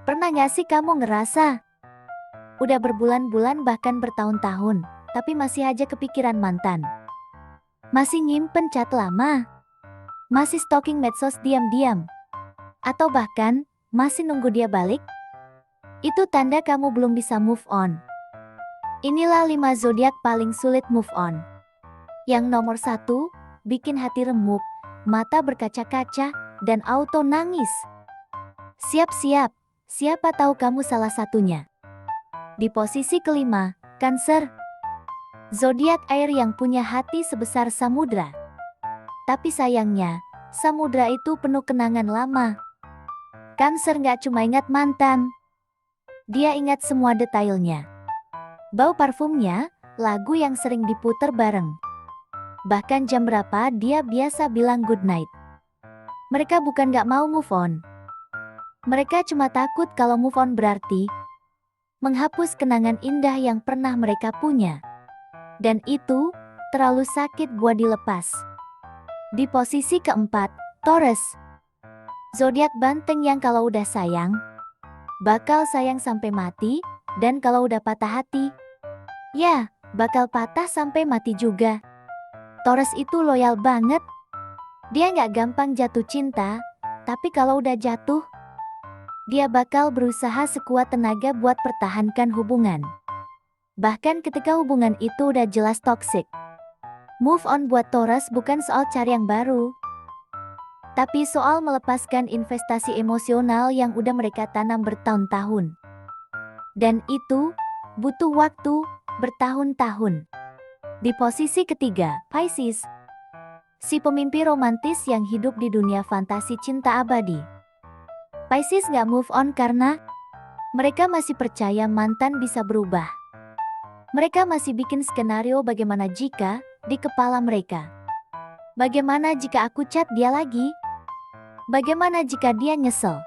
Pernah gak sih kamu ngerasa udah berbulan-bulan bahkan bertahun-tahun, tapi masih aja kepikiran mantan? Masih nyimpen chat lama? Masih stalking medsos diam-diam? Atau bahkan masih nunggu dia balik? Itu tanda kamu belum bisa move on. Inilah 5 zodiak paling sulit move on. Yang nomor 1, bikin hati remuk, mata berkaca-kaca, dan auto nangis. Siap-siap, siapa tahu kamu salah satunya. Di posisi kelima, Cancer. Zodiak air yang punya hati sebesar samudra. Tapi sayangnya, samudra itu penuh kenangan lama. Cancer gak cuma ingat mantan. Dia ingat semua detailnya. Bau parfumnya, lagu yang sering diputer bareng. Bahkan jam berapa dia biasa bilang good night. Mereka bukan gak mau move on. Mereka cuma takut kalau move on berarti menghapus kenangan indah yang pernah mereka punya. Dan itu terlalu sakit buat dilepas. Di posisi keempat, Taurus. Zodiak banteng yang kalau udah sayang, bakal sayang sampai mati, dan kalau udah patah hati, ya, bakal patah sampai mati juga. Taurus itu loyal banget. Dia nggak gampang jatuh cinta, tapi kalau udah jatuh, dia bakal berusaha sekuat tenaga buat pertahankan hubungan. Bahkan ketika hubungan itu udah jelas toksik. Move on buat Taurus bukan soal cari yang baru, tapi soal melepaskan investasi emosional yang udah mereka tanam bertahun-tahun. Dan itu butuh waktu bertahun-tahun. Di posisi ketiga, Pisces. Si pemimpi romantis yang hidup di dunia fantasi cinta abadi. Pisces gak move on karena mereka masih percaya mantan bisa berubah. Mereka masih bikin skenario bagaimana jika di kepala mereka. Bagaimana jika aku chat dia lagi? Bagaimana jika dia nyesel?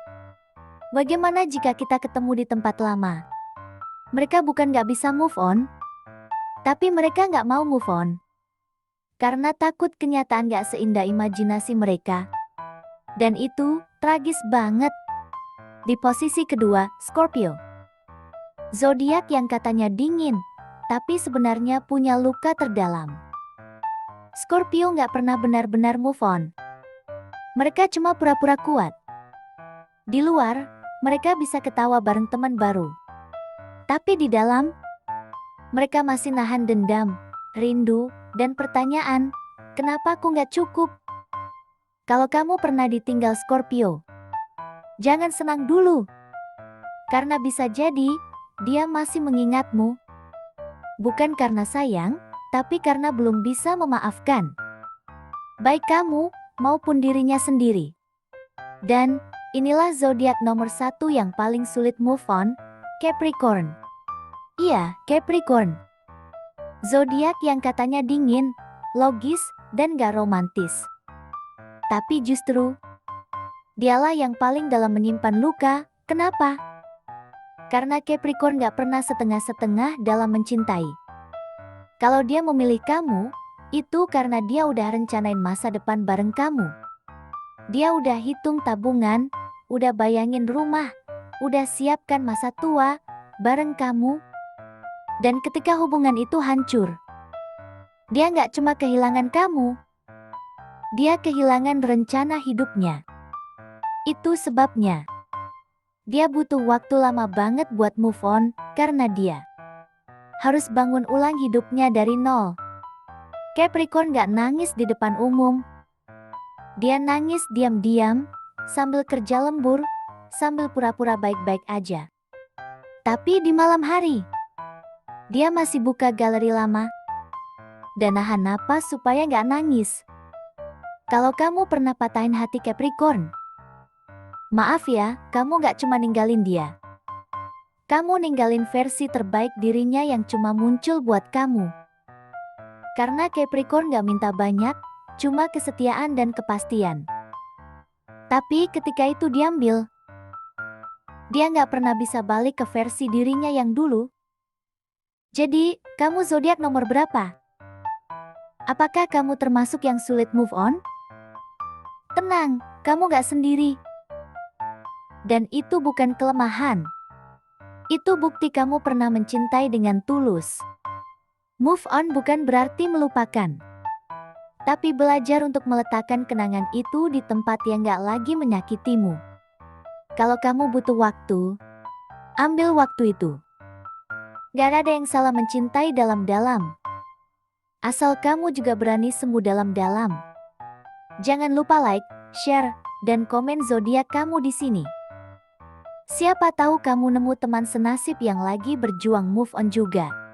Bagaimana jika kita ketemu di tempat lama? Mereka bukan gak bisa move on, tapi mereka gak mau move on. Karena takut kenyataan gak seindah imajinasi mereka. Dan itu tragis banget. Di posisi kedua, Scorpio. Zodiak yang katanya dingin, tapi sebenarnya punya luka terdalam. Scorpio gak pernah benar-benar move on. Mereka cuma pura-pura kuat. Di luar, mereka bisa ketawa bareng teman baru. Tapi di dalam, mereka masih nahan dendam, rindu, dan pertanyaan, kenapa aku gak cukup? Kalau kamu pernah ditinggal Scorpio, jangan senang dulu. Karena bisa jadi, dia masih mengingatmu. Bukan karena sayang, tapi karena belum bisa memaafkan. Baik kamu, maupun dirinya sendiri. Dan, inilah zodiak nomor 1 yang paling sulit move on, Capricorn. Iya, Capricorn. Zodiak yang katanya dingin, logis, dan gak romantis. Tapi justru, dialah yang paling dalam menyimpan luka. Kenapa? Karena Capricorn gak pernah setengah-setengah dalam mencintai. Kalau dia memilih kamu, itu karena dia udah rencanain masa depan bareng kamu. Dia udah hitung tabungan, udah bayangin rumah, udah siapkan masa tua bareng kamu. Dan ketika hubungan itu hancur, dia nggak cuma kehilangan kamu, dia kehilangan rencana hidupnya. Itu sebabnya dia butuh waktu lama banget buat move on, karena dia harus bangun ulang hidupnya dari nol. Capricorn gak nangis di depan umum. Dia nangis diam-diam, sambil kerja lembur, sambil pura-pura baik-baik aja. Tapi di malam hari, dia masih buka galeri lama dan nahan napas supaya gak nangis. Kalau kamu pernah patahin hati Capricorn, maaf ya, kamu gak cuma ninggalin dia. Kamu ninggalin versi terbaik dirinya yang cuma muncul buat kamu. Karena Capricorn gak minta banyak, cuma kesetiaan dan kepastian. Tapi ketika itu diambil, dia gak pernah bisa balik ke versi dirinya yang dulu. Jadi, kamu zodiak nomor berapa? Apakah kamu termasuk yang sulit move on? Tenang, kamu gak sendiri. Dan itu bukan kelemahan. Itu bukti kamu pernah mencintai dengan tulus. Move on bukan berarti melupakan. Tapi belajar untuk meletakkan kenangan itu di tempat yang gak lagi menyakitimu. Kalau kamu butuh waktu, ambil waktu itu. Gak ada yang salah mencintai dalam-dalam. Asal kamu juga berani sembuh dalam-dalam. Jangan lupa like, share, dan komen zodiak kamu di sini. Siapa tahu kamu nemu teman senasib yang lagi berjuang move on juga.